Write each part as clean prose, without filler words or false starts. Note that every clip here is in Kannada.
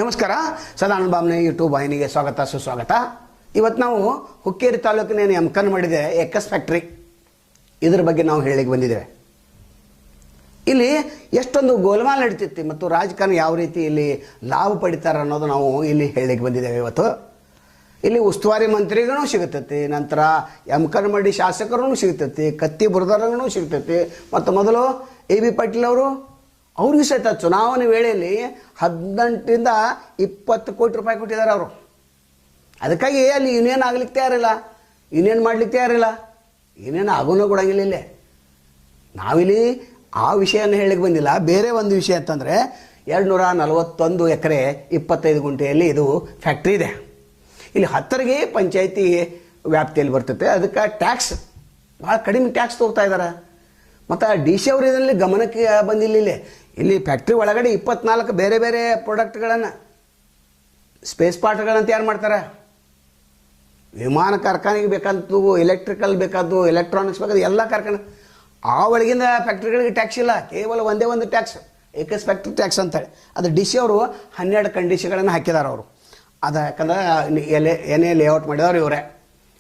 ನಮಸ್ಕಾರ. ಸದಾನಂದ ಬಾಮ್ನೆ ಯೂಟ್ಯೂಬ್ ವಾಹಿನಿಗೆ ಸ್ವಾಗತ ಸುಸ್ವಾಗತ. ಇವತ್ತು ನಾವು ಹುಕ್ಕೇರಿ ತಾಲೂಕಿನ ಎಮ್ಕನ್ ಮಾಡಿದೆ ಎಕ್ಕಸ್ ಫ್ಯಾಕ್ಟ್ರಿ, ಇದ್ರ ಬಗ್ಗೆ ನಾವು ಹೇಳಿಗೆ ಬಂದಿದ್ದೇವೆ. ಇಲ್ಲಿ ಎಷ್ಟೊಂದು ಗೋಲ್ಮಾಲ್ ನಡೀತಿತ್ತು ಮತ್ತು ರಾಜಕಾರಣ ಯಾವ ರೀತಿ ಇಲ್ಲಿ ಲಾಭ ಪಡಿತಾರೆ ಅನ್ನೋದು ನಾವು ಇಲ್ಲಿ ಹೇಳಿಗೆ ಬಂದಿದ್ದೇವೆ. ಇವತ್ತು ಇಲ್ಲಿ ಉಸ್ತುವಾರಿ ಮಂತ್ರಿಗಳೂ ಸಿಗುತ್ತೈತಿ, ನಂತರ ಎಮ್ಕನ್ ಮಾಡಿ ಶಾಸಕರೂ ಸಿಗ್ತೈತಿ, ಕತ್ತಿ ಬುರದಾರಗೂ ಸಿಗ್ತೈತಿ, ಮತ್ತು ಮೊದಲು AB ಪಾಟೀಲ್ ಅವರು ಅವ್ರಿಗೆ ಸಹಿತ ಚುನಾವಣೆ ವೇಳೆಯಲ್ಲಿ 18ರಿಂದ 20 ಕೋಟಿ ರೂಪಾಯಿ ಕೊಟ್ಟಿದ್ದಾರೆ ಅವರು. ಅದಕ್ಕಾಗಿ ಅಲ್ಲಿ ಯೂನಿಯನ್ ಆಗ್ಲಿಕ್ಕೆ ತಯಾರಿಲ್ಲ, ಯೂನಿಯನ್ ಮಾಡ್ಲಿಕ್ಕೆ ತಯಾರಿಲ್ಲ, ಯೂನಿಯನ್ ಆಗೋನೂ ಕೊಡಂಗಿಲ್ಲ. ಇಲ್ಲೇ ನಾವಿಲ್ಲಿ ಆ ವಿಷಯನ ಹೇಳಿಕ್ಕೆ ಬಂದಿಲ್ಲ. ಬೇರೆ ಒಂದು ವಿಷಯ ಅಂತಂದರೆ 241 ಎಕರೆ 25 ಗುಂಟೆಯಲ್ಲಿ ಇದು ಫ್ಯಾಕ್ಟ್ರಿ ಇದೆ. ಇಲ್ಲಿ 10ರಿಗೆ ಪಂಚಾಯತಿ ವ್ಯಾಪ್ತಿಯಲ್ಲಿ ಬರ್ತೈತೆ. ಅದಕ್ಕೆ ಟ್ಯಾಕ್ಸ್ ಭಾಳ ಕಡಿಮೆ ಟ್ಯಾಕ್ಸ್ ತೊಗೊಳ್ತಾ ಇದ್ದಾರೆ. ಮತ್ತು DC ಅವರು ಇದರಲ್ಲಿ ಗಮನಕ್ಕೆ ಬಂದಿಲ್ಲ. ಇಲ್ಲಿ ಫ್ಯಾಕ್ಟ್ರಿ ಒಳಗಡೆ 24 ಬೇರೆ ಬೇರೆ ಪ್ರಾಡಕ್ಟ್ಗಳನ್ನು, ಸ್ಪೇಸ್ ಪಾರ್ಟ್ಗಳನ್ನು ತಯಾರು ಮಾಡ್ತಾರೆ. ವಿಮಾನ ಕಾರ್ಖಾನೆಗೆ ಬೇಕಾದ್ದು, ಎಲೆಕ್ಟ್ರಿಕಲ್ ಬೇಕಾದ್ದು, ಎಲೆಕ್ಟ್ರಾನಿಕ್ಸ್ ಬೇಕಾದ್ದು ಎಲ್ಲ ಕಾರ್ಖಾನೆ. ಆ ಒಳಗಿಂದ ಫ್ಯಾಕ್ಟ್ರಿಗಳಿಗೆ ಟ್ಯಾಕ್ಸ್ ಇಲ್ಲ, ಕೇವಲ ಒಂದೇ ಒಂದು ಟ್ಯಾಕ್ಸ್, ಏಕಸ್ ಫ್ಯಾಕ್ಟ್ರಿ ಟ್ಯಾಕ್ಸ್ ಅಂತೇಳಿ. ಅದು DC ಅವರು 12 ಕಂಡೀಷನ್ಗಳನ್ನು ಹಾಕಿದ್ದಾರೆ ಅವರು. ಅದು ಯಾಕಂದ್ರೆ ಏನೇ ಲೇಔಟ್ ಮಾಡಿದವರು ಇವರೇ.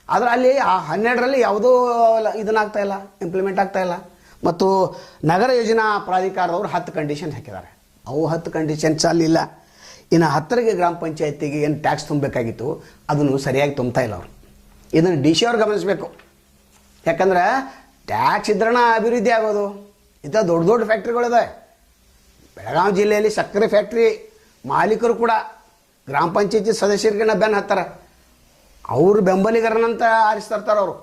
ಆದರೆ ಅಲ್ಲಿ ಆ 12ರಲ್ಲಿ ಯಾವುದೂ ಇದನ್ನಾಗ್ತಾಯಿಲ್ಲ, ಇಂಪ್ಲಿಮೆಂಟ್ ಆಗ್ತಾಯಿಲ್ಲ. ಮತ್ತು ನಗರ ಯೋಜನಾ ಪ್ರಾಧಿಕಾರದವರು 10 ಕಂಡೀಷನ್ ಹಾಕಿದ್ದಾರೆ. ಅವು 10 ಕಂಡೀಷನ್ಸ್ ಅಲ್ಲಿಲ್ಲ. ಇನ್ನು 10ರಿಗೆ ಗ್ರಾಮ ಪಂಚಾಯತಿಗೆ ಏನು ಟ್ಯಾಕ್ಸ್ ತುಂಬಬೇಕಾಗಿತ್ತು ಅದನ್ನು ಸರಿಯಾಗಿ ತುಂಬ್ತಾ ಇಲ್ಲ ಅವರು. ಇದನ್ನು DC ಅವ್ರು ಗಮನಿಸಬೇಕು. ಯಾಕಂದ್ರೆ ಟ್ಯಾಕ್ಸ್ ಇದ್ರಣ ಅಭಿವೃದ್ಧಿ ಆಗೋದು. ಇಂಥ ದೊಡ್ಡ ದೊಡ್ಡ ಫ್ಯಾಕ್ಟ್ರಿಗಳಿದೆ. ಬೆಳಗಾವಿ ಜಿಲ್ಲೆಯಲ್ಲಿ ಸಕ್ಕರೆ ಫ್ಯಾಕ್ಟ್ರಿ ಮಾಲೀಕರು ಕೂಡ ಗ್ರಾಮ ಪಂಚಾಯತಿ ಸದಸ್ಯರಿಗೆನ ಬೆನ್ನು ಹತ್ತಾರೆ. ಅವ್ರ ಬೆಂಬಲಿಗರನಂತ ಆರಿಸ್ತಿರ್ತಾರೆ ಅವರು.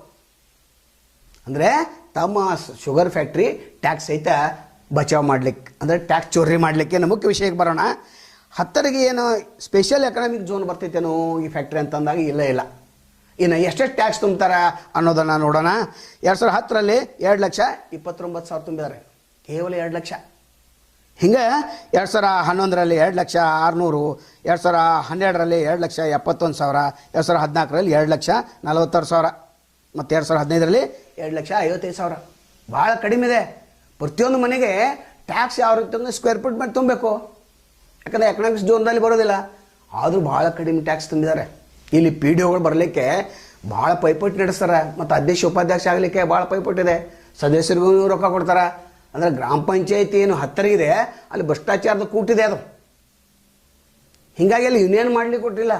ಅಂದರೆ ತಮ್ಮ ಶುಗರ್ ಫ್ಯಾಕ್ಟ್ರಿ ಟ್ಯಾಕ್ಸ್ ಸಹಿತ ಬಚಾವ್ ಮಾಡಲಿಕ್ಕೆ, ಅಂದರೆ ಟ್ಯಾಕ್ಸ್ ಚೋರಿ ಮಾಡಲಿಕ್ಕೆ. ಮುಖ್ಯ ವಿಷಯಕ್ಕೆ ಬರೋಣ. 10ರಿಗೆ ಏನು ಸ್ಪೆಷಲ್ ಎಕನಾಮಿಕ್ ಝೋನ್ ಬರ್ತೈತೇನೋ ಈ ಫ್ಯಾಕ್ಟ್ರಿ ಅಂತಂದಾಗ ಇಲ್ಲ. ಇನ್ನು ಎಷ್ಟೆಷ್ಟು ಟ್ಯಾಕ್ಸ್ ತುಂಬ್ತಾರೆ ಅನ್ನೋದನ್ನು ನೋಡೋಣ. 2010ರಲ್ಲಿ 2,29,000 ತುಂಬಿದ್ದಾರೆ, ಕೇವಲ 2 ಲಕ್ಷ. ಹಿಂಗೆ 2011ರಲ್ಲಿ 2,600,000, 2012ರಲ್ಲಿ 2,71,000, 2014ರಲ್ಲಿ 2,46,000, ಮತ್ತು 2015ರಲ್ಲಿ 2,55,000. ಭಾಳ ಕಡಿಮೆ ಇದೆ. ಪ್ರತಿಯೊಂದು ಮನೆಗೆ ಟ್ಯಾಕ್ಸ್ ಯಾವ ರೀತಿ ಅಂದರೆ ಸ್ಕ್ವೇರ್ ಫೀಟ್ ಮೇಲೆ ತುಂಬಬೇಕು, ಯಾಕಂದರೆ ಎಕನಾಮಿಕ್ಸ್ ಝೋನ್ದಲ್ಲಿ ಬರೋದಿಲ್ಲ. ಆದರೂ ಭಾಳ ಕಡಿಮೆ ಟ್ಯಾಕ್ಸ್ ತುಂಬಿದ್ದಾರೆ. ಇಲ್ಲಿ PDOಗಳು ಬರಲಿಕ್ಕೆ ಭಾಳ ಪೈಪೋಟಿ ನಡೆಸ್ತಾರೆ. ಮತ್ತು ಅಧ್ಯಕ್ಷ ಉಪಾಧ್ಯಕ್ಷ ಆಗಲಿಕ್ಕೆ ಭಾಳ ಪೈಪೋಟಿದೆ. ಸದಸ್ಯರಿಗೂ ರೊಕ್ಕ ಕೊಡ್ತಾರೆ. ಅಂದರೆ ಗ್ರಾಮ ಪಂಚಾಯತಿ ಏನು 10ರಿಗಿದೆ ಅಲ್ಲಿ ಭ್ರಷ್ಟಾಚಾರದ ಕೂಟಿದೆ ಅದು. ಹೀಗಾಗಿ ಅಲ್ಲಿ ಯೂನಿಯನ್ ಮಾಡಲಿಕ್ಕೆ ಕೊಟ್ಟಿಲ್ಲ.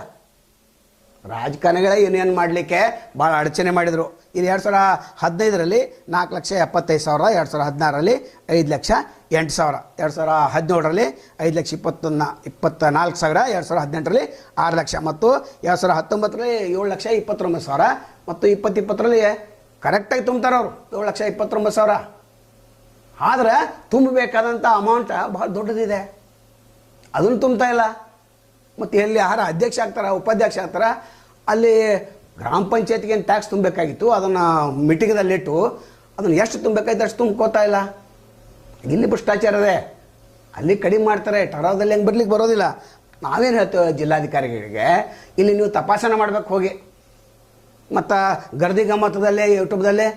ರಾಜಕಾರಣಿಗಳೇ ಯೂನಿಯನ್ ಮಾಡಲಿಕ್ಕೆ ಭಾಳ ಅಡಚಣೆ ಮಾಡಿದರು. ಇಲ್ಲಿ 2015ರಲ್ಲಿ 4,75,000, 2016ರಲ್ಲಿ 5,08,000, 2017ರಲ್ಲಿ 5,24,000, 2018ರಲ್ಲಿ 6 ಲಕ್ಷ, ಮತ್ತು 2019ರಲ್ಲಿ 7,29,000, ಮತ್ತು 2020ರಲ್ಲಿ ಕರೆಕ್ಟಾಗಿ ತುಂಬ್ತಾರೆ ಅವರು 7,29,000. ಆದರೆ ತುಂಬಬೇಕಾದಂಥ ಅಮೌಂಟ್ ಭಾಳ ದೊಡ್ಡದಿದೆ, ಅದನ್ನು ತುಂಬ್ತಾ ಇಲ್ಲ. ಮತ್ತು ಎಲ್ಲಿ ಯಾರು ಅಧ್ಯಕ್ಷ ಆಗ್ತಾರೆ, ಉಪಾಧ್ಯಕ್ಷ ಆಗ್ತಾರೆ, ಅಲ್ಲಿ ಗ್ರಾಮ ಪಂಚಾಯತಿಗೆ ಏನು ಟ್ಯಾಕ್ಸ್ ತುಂಬಬೇಕಾಗಿತ್ತು ಅದನ್ನು ಮೀಟಿಂಗದಲ್ಲಿಟ್ಟು ಅದನ್ನು ಎಷ್ಟು ತುಂಬಬೇಕಾಯ್ತು ಅಷ್ಟು ತುಂಬ್ಕೋತಾ ಇಲ್ಲ. ಇಲ್ಲಿ ಭ್ರಷ್ಟಾಚಾರ ಇದೆ, ಅಲ್ಲಿ ಕಡಿಮೆ ಮಾಡ್ತಾರೆ. ಟರಾದಲ್ಲಿ ಹೆಂಗೆ ಬರ್ಲಿಕ್ಕೆ ಬರೋದಿಲ್ಲ. ನಾವೇನು ಹೇಳ್ತೇವೆ ಜಿಲ್ಲಾಧಿಕಾರಿಗಳಿಗೆ, ಇಲ್ಲಿ ನೀವು ತಪಾಸಣೆ ಮಾಡ್ಬೇಕು ಹೋಗಿ. ಮತ್ತು ಗರ್ದಿ ಗಮ್ಮತದಲ್ಲೇ ಯೂಟ್ಯೂಬ್ದಲ್ಲೇ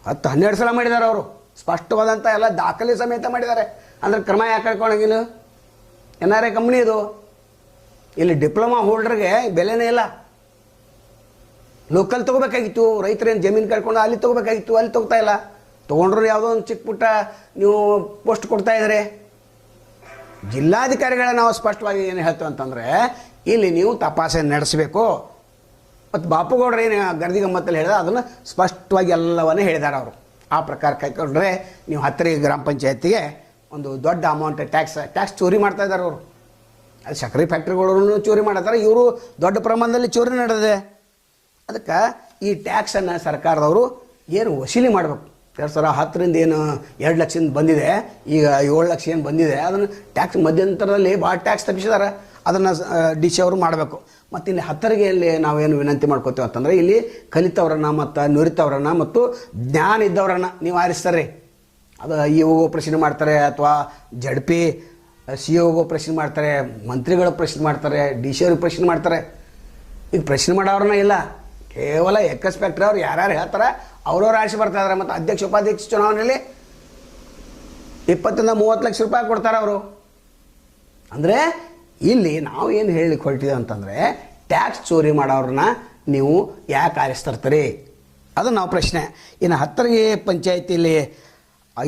10-12 ಸಲ ಮಾಡಿದ್ದಾರೆ ಅವರು. ಸ್ಪಷ್ಟವಾದಂಥ ಎಲ್ಲ ದಾಖಲೆ ಸಮೇತ ಮಾಡಿದ್ದಾರೆ. ಅಂದರೆ ಕ್ರಮ ಯಾಕೆ ಕಳ್ಕೊಳಂಗಿಲ್ಲ. NRA ಕಂಪ್ನಿ ಇದು. ಇಲ್ಲಿ ಡಿಪ್ಲೊಮಾ ಹೋಲ್ಡರ್ಗೆ ಬೆಲೆನೇ ಇಲ್ಲ. ಲೋಕಲ್ ತೊಗೋಬೇಕಾಗಿತ್ತು, ರೈತರೇನು ಜಮೀನು ಕಳ್ಕೊಂಡು ಅಲ್ಲಿ ತೊಗೋಬೇಕಾಗಿತ್ತು, ಅಲ್ಲಿ ತೊಗೋತಾ ಇಲ್ಲ. ತೊಗೊಂಡ್ರು ಯಾವುದೋ ಒಂದು ಚಿಕ್ಕ ಪುಟ್ಟ ನೀವು ಪೋಸ್ಟ್ ಕೊಡ್ತಾ ಇದ್ದಾರೆ. ಜಿಲ್ಲಾಧಿಕಾರಿಗಳ ನಾವು ಸ್ಪಷ್ಟವಾಗಿ ಏನು ಹೇಳ್ತೇವೆ ಅಂತಂದರೆ, ಇಲ್ಲಿ ನೀವು ತಪಾಸಣೆ ನಡೆಸಬೇಕು. ಮತ್ತು ಬಾಪುಗೌಡರು ಏನು ಗರ್ದಿ ಗಮ್ಮತ್ತಲ್ಲಿ ಹೇಳಿದ ಅದನ್ನು ಸ್ಪಷ್ಟವಾಗಿ ಎಲ್ಲವನ್ನೇ ಹೇಳಿದ್ದಾರೆ ಅವರು. ಆ ಪ್ರಕಾರ ಕೈಕೊಂಡ್ರೆ ನೀವು 10ರಿಗೆ ಗ್ರಾಮ ಪಂಚಾಯತಿಗೆ ಒಂದು ದೊಡ್ಡ ಅಮೌಂಟ್ ಟ್ಯಾಕ್ಸ್ ಚೋರಿ ಮಾಡ್ತಾ ಇದ್ದಾರೆ ಅವರು. ಅದು ಸಕ್ಕರೆ ಫ್ಯಾಕ್ಟ್ರಿಗಳನ್ನು ಚೋರಿ ಮಾಡ್ತಾರೆ, ಇವರು ದೊಡ್ಡ ಪ್ರಮಾಣದಲ್ಲಿ ಚೋರಿ ನಡೆದಿದೆ. ಅದಕ್ಕೆ ಈ ಟ್ಯಾಕ್ಸನ್ನು ಸರ್ಕಾರದವರು ಏನು ವಸೂಲಿ ಮಾಡಬೇಕು. 2010ರಿಂದ ಏನು 2 ಲಕ್ಷದಿಂದ ಬಂದಿದೆ, ಈಗ 7 ಲಕ್ಷ ಏನು ಬಂದಿದೆ, ಅದನ್ನು ಟ್ಯಾಕ್ಸ್ ಮಧ್ಯಂತರದಲ್ಲಿ ಭಾಳ ಟ್ಯಾಕ್ಸ್ ತಪ್ಪಿಸಿದ್ದಾರೆ. ಅದನ್ನು DC ಅವರು ಮಾಡಬೇಕು. ಮತ್ತು ಇಲ್ಲಿ 10ರಿಗೆ ಇಲ್ಲಿ ನಾವೇನು ವಿನಂತಿ ಮಾಡ್ಕೋತೀವಿ ಅಂತಂದರೆ, ಇಲ್ಲಿ ಕಲಿತವ್ರನ್ನ ಮತ್ತು ನುರಿತವ್ರನ್ನ ಮತ್ತು ಜ್ಞಾನ ಇದ್ದವ್ರನ್ನ ನೀವು ಆರಿಸ್ತಾರೆ. ಅದು EO ಪ್ರಶ್ನೆ ಮಾಡ್ತಾರೆ, ಅಥವಾ ZP CO ಪ್ರಶ್ನೆ ಮಾಡ್ತಾರೆ, ಮಂತ್ರಿಗಳು ಪ್ರಶ್ನೆ ಮಾಡ್ತಾರೆ, DC ಅವ್ರಿಗೆ ಪ್ರಶ್ನೆ ಮಾಡ್ತಾರೆ. ಈಗ ಪ್ರಶ್ನೆ ಮಾಡೋರನ್ನ ಇಲ್ಲ, ಕೇವಲ ಎಕ್ಕಸ್ ಫ್ಯಾಕ್ಟ್ರಿ ಅವ್ರು ಯಾರ್ಯಾರು ಹೇಳ್ತಾರೆ ಅವ್ರವ್ರು ಆರಿಸಿ ಬರ್ತಾ ಇದ್ದಾರೆ. ಮತ್ತು ಅಧ್ಯಕ್ಷ ಉಪಾಧ್ಯಕ್ಷ ಚುನಾವಣೆಯಲ್ಲಿ 20 ರಿಂದ 30 ಲಕ್ಷ ರೂಪಾಯಿ ಕೊಡ್ತಾರೆ ಅವರು. ಅಂದರೆ ಇಲ್ಲಿ ನಾವು ಏನು ಹೇಳಲಿಕ್ಕೆ ಹೊರಟಿದ್ದೇವೆ ಅಂತಂದರೆ ಟ್ಯಾಕ್ಸ್ ಚೋರಿ ಮಾಡೋರನ್ನ ನೀವು ಯಾಕೆ ಆರಿಸ್ತರ್ತೀರಿ ಅದು ನಾವು ಪ್ರಶ್ನೆ. ಇನ್ನು ಹತ್ತರಿಗೆ ಪಂಚಾಯತಿಯಲ್ಲಿ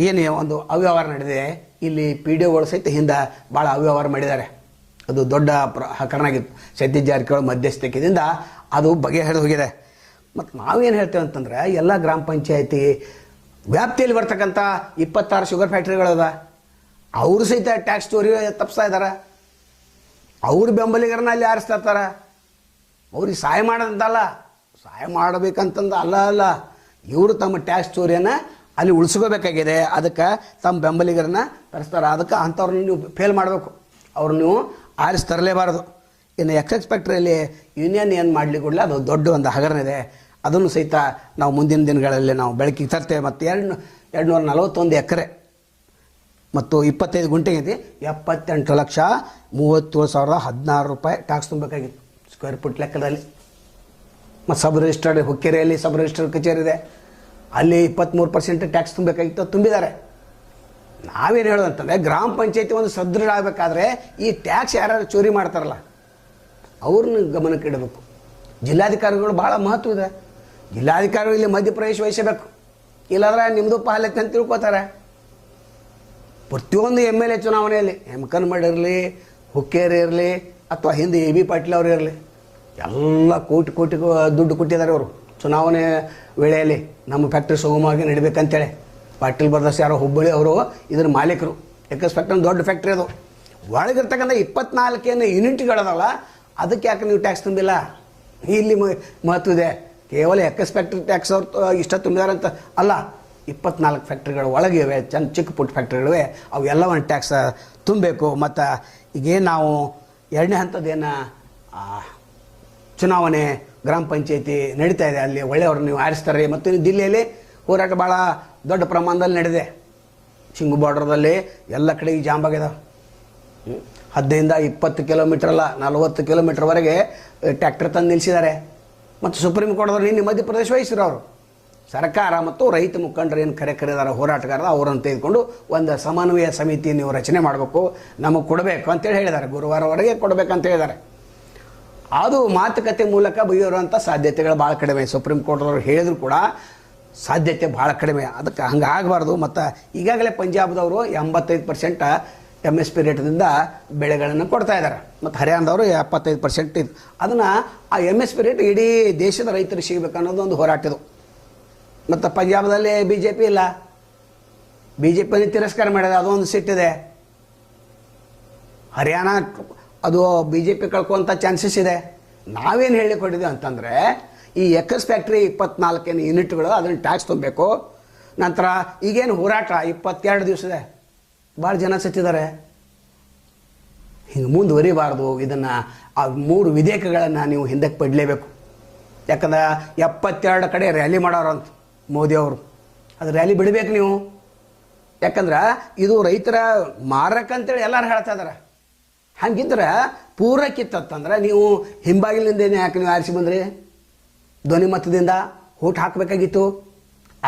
ಏನು ಒಂದು ಅವ್ಯವಹಾರ ನಡೆದಿದೆ, ಇಲ್ಲಿ ಪಿ ಡಿ ಒಗಳು ಸಹಿತ ಹಿಂದೆ ಭಾಳ ಅವ್ಯವಹಾರ ಮಾಡಿದ್ದಾರೆ. ಅದು ದೊಡ್ಡ ಹಗರಣ ಆಗಿತ್ತು. ಸತೀಶ್ ಜಾರಕಿಹೊಳಿ ಮಧ್ಯಸ್ಥಿಕೆಯಿಂದ ಅದು ಬಗೆಹರಿದು ಹೋಗಿದೆ. ಮತ್ತು ನಾವೇನು ಹೇಳ್ತೇವೆ ಅಂತಂದರೆ ಎಲ್ಲ ಗ್ರಾಮ ಪಂಚಾಯತಿ ವ್ಯಾಪ್ತಿಯಲ್ಲಿ ಬರ್ತಕ್ಕಂಥ 26 ಶುಗರ್ ಫ್ಯಾಕ್ಟ್ರಿಗಳದ, ಅವರು ಸಹಿತ ಟ್ಯಾಕ್ಸ್ ಚೋರಿ ತಪ್ಪಿಸ್ತಾ ಇದ್ದಾರೆ. ಅವ್ರ ಬೆಂಬಲಿಗರನ್ನ ಅಲ್ಲಿ ಆರಿಸ್ತಾ ಇರ್ತಾರೆ. ಅವ್ರಿಗೆ ಸಹಾಯ ಮಾಡೋದಂತಲ್ಲ, ಸಹಾಯ ಮಾಡಬೇಕಂತಂದು ಅಲ್ಲ, ಇವರು ತಮ್ಮ ಟ್ಯಾಕ್ಸ್ ಚೋರಿಯನ್ನು ಅಲ್ಲಿ ಉಳಿಸ್ಕೋಬೇಕಾಗಿದೆ. ಅದಕ್ಕೆ ತಮ್ಮ ಬೆಂಬಲಿಗರನ್ನ ತರಿಸ್ತಾರೆ. ಅದಕ್ಕೆ ಅಂಥವ್ರನ್ನ ನೀವು ಫೇಲ್ ಮಾಡಬೇಕು, ಅವ್ರು ನೀವು ಆರಿಸಿ ತರಲೇಬಾರದು. ಇನ್ನು ಎಕ್ಸೈಸ್ ಫ್ಯಾಕ್ಟ್ರಿಯಲ್ಲಿ ಯೂನಿಯನ್ ಏನು ಮಾಡಲಿ ಕೊಡಲಿ ಅದು ದೊಡ್ಡ ಒಂದು ಹಗರಣ ಇದೆ. ಅದನ್ನು ಸಹಿತ ನಾವು ಮುಂದಿನ ದಿನಗಳಲ್ಲಿ ನಾವು ಬೆಳಕಿಗೆ ತರ್ತೇವೆ. ಮತ್ತು 241 ಎಕರೆ ಮತ್ತು 25 ಗುಂಟೆಗೆ 78,37,16 ರೂಪಾಯಿ ಟ್ಯಾಕ್ಸ್ ತುಂಬಬೇಕಾಗಿತ್ತು ಸ್ಕ್ವೇರ್ ಫುಟ್ ಲೆಕ್ಕದಲ್ಲಿ. ಮತ್ತು ಸಬ್ ರಿಜಿಸ್ಟರ್ಡ್ ಹುಕ್ಕೇರಿಯಲ್ಲಿ ಸಬ್ ರಿಜಿಸ್ಟರ್ಡ್ ಕಚೇರಿ ಇದೆ, ಅಲ್ಲಿ 23% ಟ್ಯಾಕ್ಸ್ ತುಂಬಬೇಕಾಗಿತ್ತು, ತುಂಬಿದ್ದಾರೆ. ನಾವೇನು ಹೇಳೋದಂತಂದರೆ ಗ್ರಾಮ ಪಂಚಾಯತಿ ಒಂದು ಸದೃಢ ಆಗಬೇಕಾದ್ರೆ ಈ ಟ್ಯಾಕ್ಸ್ ಯಾರು ಚೋರಿ ಮಾಡ್ತಾರಲ್ಲ ಅವ್ರನ್ನ ಗಮನಕ್ಕೆ ಇಡಬೇಕು. ಜಿಲ್ಲಾಧಿಕಾರಿಗಳು ಭಾಳ ಮಹತ್ವ ಇದೆ. ಜಿಲ್ಲಾಧಿಕಾರಿಗಳು ಇಲ್ಲಿ ಮಧ್ಯಪ್ರವೇಶ ವಹಿಸಬೇಕು, ಇಲ್ಲಾಂದ್ರೆ ನಿಮ್ಮದು ಪಾಲೈತೆ ಅಂತ ತಿಳ್ಕೊತಾರೆ. ಪ್ರತಿಯೊಂದು MLA ಚುನಾವಣೆಯಲ್ಲಿ ಎಮ್ಕನ್ಮಡ್ ಇರಲಿ, ಹುಕ್ಕೇರಿ ಇರಲಿ, ಅಥವಾ ಹಿಂದೆ AB ಪಾಟೀಲ್ ಅವರು ಇರಲಿ, ಎಲ್ಲ ಕೋಟಿ ದುಡ್ಡು ಕೊಟ್ಟಿದ್ದಾರೆ ಅವರು ಚುನಾವಣೆ ವೇಳೆಯಲ್ಲಿ. ನಮ್ಮ ಫ್ಯಾಕ್ಟ್ರಿ ಸುಗಮವಾಗಿ ನಡಿಬೇಕಂತೇಳಿ ಪಾಟೀಲ್ ಬ್ರದರ್ಸ್ ಯಾರೋ ಹುಬ್ಬಳ್ಳಿ ಅವರು ಇದ್ರ ಮಾಲೀಕರು. ಎಕ್ಸ್ ಫ್ಯಾಕ್ಟ್ರಿ ದೊಡ್ಡ ಫ್ಯಾಕ್ಟ್ರಿ ಅದು. ಒಳಗಿರ್ತಕ್ಕಂಥ 24 ಯೂನಿಟ್ಗಳದಲ್ಲ, ಅದಕ್ಕೆ ಯಾಕೆ ನೀವು ಟ್ಯಾಕ್ಸ್ ತುಂಬಿಲ್ಲ? ಇಲ್ಲಿ ಮಹತ್ವ ಇದೆ. ಕೇವಲ ಎಕ್ಸ್ ಫ್ಯಾಕ್ಟ್ರಿ ಟ್ಯಾಕ್ಸ್ ಅವ್ರು ಇಷ್ಟ ತುಂಬಿದಾರೆ ಅಂತ ಅಲ್ಲ, 24 ಫ್ಯಾಕ್ಟ್ರಿಗಳು ಒಳಗಿವೆ, ಚಿಕ್ಕ ಪುಟ್ಟ ಫ್ಯಾಕ್ಟ್ರಿಗಳಿವೆ, ಅವು ಎಲ್ಲವನ್ನು ಟ್ಯಾಕ್ಸ್ ತುಂಬಬೇಕು. ಮತ್ತು ಈಗೇನು ನಾವು 2ನೇ ಹಂತದ್ದೇನು ಚುನಾವಣೆ ಗ್ರಾಮ ಪಂಚಾಯತಿ ನಡೀತಾ ಇದೆ, ಅಲ್ಲಿ ಒಳ್ಳೆಯವ್ರು ನೀವು ಆರಿಸ್ತಾರೆ. ಮತ್ತು ದಿಲ್ಲಿಯಲ್ಲಿ ಹೋರಾಟ ಭಾಳ ದೊಡ್ಡ ಪ್ರಮಾಣದಲ್ಲಿ ನಡೆದಿದೆ. ಚಿಂಗು ಬಾರ್ಡ್ರದಲ್ಲಿ ಎಲ್ಲ ಕಡೆಗೆ ಜಾಂಬಾಗಿದಾವೆ. 15-20 ಕಿಲೋಮೀಟ್ರ್ ಅಲ್ಲ, 40 ಕಿಲೋಮೀಟ್ರ್ವರೆಗೆ ಟ್ಯಾಕ್ಟರ್ ತಂದು ನಿಲ್ಲಿಸಿದ್ದಾರೆ. ಮತ್ತು ಸುಪ್ರೀಂ ಕೋರ್ಟ್ದವ್ರು ನಿನ್ನೆ ಮಧ್ಯಪ್ರದೇಶ ವಹಿಸಿದ್ರು. ಅವರು ಸರ್ಕಾರ ಮತ್ತು ರೈತ ಮುಖಂಡರು ಏನು ಕರೆದಾರ ಹೋರಾಟಗಾರರು ಅವರನ್ನು ತೆಗೆದುಕೊಂಡು ಒಂದು ಸಮನ್ವಯ ಸಮಿತಿ ನೀವು ರಚನೆ ಮಾಡಬೇಕು, ನಮಗೆ ಕೊಡಬೇಕು ಅಂತೇಳಿ ಹೇಳಿದ್ದಾರೆ. ಗುರುವಾರವರೆಗೆ ಕೊಡಬೇಕಂತ ಹೇಳಿದ್ದಾರೆ. ಅದು ಮಾತುಕತೆ ಮೂಲಕ ಬಗೆಹರುವಂಥ ಸಾಧ್ಯತೆಗಳು ಭಾಳ ಕಡಿಮೆ. ಸುಪ್ರೀಂ ಕೋರ್ಟ್ದವ್ರು ಹೇಳಿದ್ರು ಕೂಡ ಸಾಧ್ಯತೆ ಭಾಳ ಕಡಿಮೆ. ಅದಕ್ಕೆ ಹಂಗೆ ಆಗಬಾರ್ದು. ಮತ್ತು ಈಗಾಗಲೇ ಪಂಜಾಬ್ದವರು 85% MSP ರೇಟ್ದಿಂದ ಬೆಳೆಗಳನ್ನು ಕೊಡ್ತಾ ಇದ್ದಾರೆ. ಮತ್ತು ಹರಿಯಾಣದವರು 75% ಇತ್ತು. ಅದನ್ನು ಆ MSP ರೇಟ್ ಇಡೀ ದೇಶದ ರೈತರಿಗೆ ಸಿಗಬೇಕು ಅನ್ನೋದು ಒಂದು ಹೋರಾಟ ಇದು. ಮತ್ತು ಪಂಜಾಬ್ದಲ್ಲಿ BJP ಇಲ್ಲ, BJPಯನ್ನು ತಿರಸ್ಕಾರ ಮಾಡಿದೆ, ಅದೊಂದು ಸಿಟ್ಟಿದೆ. ಹರಿಯಾಣ ಅದು BJP ಕಳ್ಕೊಳ್ಳುವಂಥ ಚಾನ್ಸಸ್ ಇದೆ. ನಾವೇನು ಹೇಳಿಕೊಟ್ಟಿದ್ದೀವಿ ಅಂತಂದರೆ ಈ ಎಕ್ಸ್ ಫ್ಯಾಕ್ಟ್ರಿ 24 ಯೂನಿಟ್ಗಳು ಅದನ್ನು ಟ್ಯಾಕ್ಸ್ ತುಂಬಬೇಕು. ನಂತರ ಈಗೇನು ಹೋರಾಟ 22 ದಿವಸ ಇದೆ, ಭಾಳ ಜನ ಸತ್ತಿದ್ದಾರೆ. ಹಿಂಗೆ ಮುಂದುವರಿಬಾರ್ದು. ಇದನ್ನು ಆ 3 ವಿಧೇಯಕಗಳನ್ನು ನೀವು ಹಿಂದಕ್ಕೆ ಪಡಲೇಬೇಕು. ಯಾಕಂದ್ರೆ 72 ಕಡೆ ರ್ಯಾಲಿ ಮಾಡೋರು ಅಂತ ಮೋದಿಯವರು, ಅದು ರ್ಯಾಲಿ ಬಿಡಬೇಕು ನೀವು. ಯಾಕಂದ್ರೆ ಇದು ರೈತರ ಮಾರಕಂತೇಳಿ ಎಲ್ಲರೂ ಹೇಳ್ತಾ ಇದ್ದಾರೆ. ಹಂಗಿದ್ರೆ ಪೂರಕ್ಕಿತ್ತಂದ್ರೆ ನೀವು ಹಿಂಬಾಗಿಲಿಂದೇನೆ ಯಾಕೆ ನೀವು ಆರಿಸಿ ಬಂದ್ರಿ? ಧ್ವನಿ ಮತದಿಂದ ಓಟ್ ಹಾಕಬೇಕಾಗಿತ್ತು.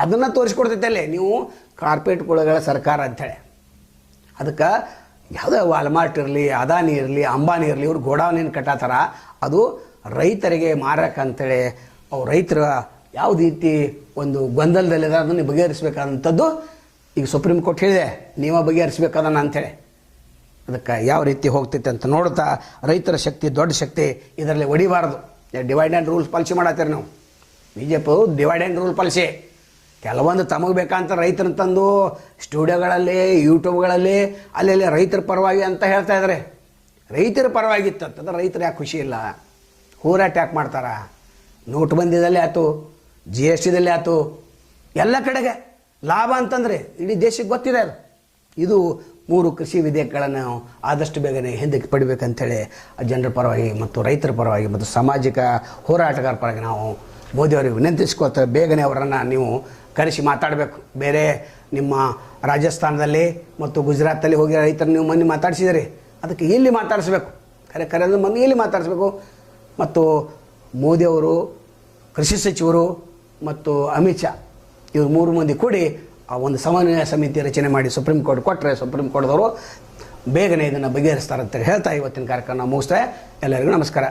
ಅದನ್ನು ತೋರಿಸ್ಕೊಡ್ತೈತಲ್ಲೇ ನೀವು ಕಾರ್ಪೊರೇಟ್ಗಳ ಸರ್ಕಾರ ಅಂಥೇಳಿ. ಅದಕ್ಕೆ ಯಾವುದೇ ವಾಲ್ಮಾರ್ಟ್ ಇರಲಿ, ಅದಾನಿ ಇರಲಿ, ಅಂಬಾನಿ ಇರಲಿ, ಇವ್ರು ಗೋಡಾವನೇನು ಕಟ್ಟಾತಾರ, ಅದು ರೈತರಿಗೆ ಮಾರಕ ಅಂಥೇಳಿ ಅವ್ರು ರೈತರ ಯಾವ ರೀತಿ ಒಂದು ಗೊಂದಲದಲ್ಲಿದೆ ಅದನ್ನು ಬಗೆಹರಿಸಬೇಕಾದಂಥದ್ದು ಈಗ ಸುಪ್ರೀಂ ಕೋರ್ಟ್ ಹೇಳಿದೆ, ನೀವೇ ಬಗೆಹರಿಸ್ಬೇಕದನ್ನು ಅಂಥೇಳಿ. ಅದಕ್ಕೆ ಯಾವ ರೀತಿ ಹೋಗ್ತೈತೆ ಅಂತ ನೋಡ್ತಾ ರೈತರ ಶಕ್ತಿ ದೊಡ್ಡ ಶಕ್ತಿ, ಇದರಲ್ಲಿ ಹೊಡಿಬಾರ್ದು. ಡಿವೈಡ್ ಆ್ಯಂಡ್ ರೂಲ್ಸ್ ಪಾಲಿಸಿ ಮಾಡತ್ತೀರಿ ನಾವು. BJP divide and rule policy ಕೆಲವೊಂದು ತಮಗೆ ಬೇಕಂತ ರೈತರನ್ನ ತಂದು ಸ್ಟುಡಿಯೋಗಳಲ್ಲಿ, ಯೂಟ್ಯೂಬ್ಗಳಲ್ಲಿ ಅಲ್ಲೆಲ್ಲಿ ರೈತರ ಪರವಾಗಿ ಅಂತ ಹೇಳ್ತಾ ಇದ್ದಾರೆ. ರೈತರ ಪರವಾಗಿತ್ತಂತಂದ್ರೆ ರೈತರು ಯಾಕೆ ಖುಷಿ ಇಲ್ಲ? ಹೋರಾಟ ಯಾಕೆ ಮಾಡ್ತಾರೆ? ನೋಟ್ಬಂದಿದಲ್ಲಿ ಆಯ್ತು, GSTದಲ್ಲಿ ಆಯ್ತು, ಎಲ್ಲ ಕಡೆಗೆ ಲಾಭ ಅಂತಂದರೆ ಇಡೀ ದೇಶಕ್ಕೆ ಗೊತ್ತಿದೆ ಅದು. ಇದು 3 ಕೃಷಿ ವಿಧೇಯಕಗಳನ್ನು ಆದಷ್ಟು ಬೇಗನೆ ಹಿಂದಕ್ಕೆ ಪಡಿಬೇಕಂತೇಳಿ ಜನರ ಪರವಾಗಿ ಮತ್ತು ರೈತರ ಪರವಾಗಿ ಮತ್ತು ಸಾಮಾಜಿಕ ಹೋರಾಟಗಾರ ಪರವಾಗಿ ನಾವು ಮೋದಿಯವರಿಗೆ ವಿನಂತಿಸ್ಕೊಳ್ತೇವೆ. ಬೇಗನೆ ಅವರನ್ನು ನೀವು ಕರೆಸಿ ಮಾತಾಡಬೇಕು. ಬೇರೆ ನಿಮ್ಮ ರಾಜಸ್ಥಾನದಲ್ಲಿ ಮತ್ತು ಗುಜರಾತಲ್ಲಿ ಹೋಗಿ ರೈತರು ನೀವು ಮೊನ್ನೆ ಮಾತಾಡಿಸಿದಿರಿ, ಅದಕ್ಕೆ ಇಲ್ಲಿ ಮಾತಾಡಿಸ್ಬೇಕು. ಕರೆ ಅಂದರೆ ಮೊನ್ನೆ ಇಲ್ಲಿ ಮಾತಾಡಿಸ್ಬೇಕು. ಮತ್ತು ಮೋದಿಯವರು, ಕೃಷಿ ಸಚಿವರು ಮತ್ತು ಅಮಿತ್ ಶಾ ಇವರು 3 ಮಂದಿ ಕೂಡಿ ಆ ಒಂದು ಸಮನ್ವಯ ಸಮಿತಿ ರಚನೆ ಮಾಡಿ ಸುಪ್ರೀಂ ಕೋರ್ಟ್ ಕೊಟ್ಟರೆ ಸುಪ್ರೀಂ ಕೋರ್ಟ್ದವರು ಬೇಗನೆ ಇದನ್ನು ಬಗೆಹರಿಸ್ತಾರಂತ ಹೇಳ್ತಾ ಇವತ್ತಿನ ಕಾರ್ಯಕ್ರಮ ಮುಗಿಸ್ತೇವೆ. ಎಲ್ಲರಿಗೂ ನಮಸ್ಕಾರ.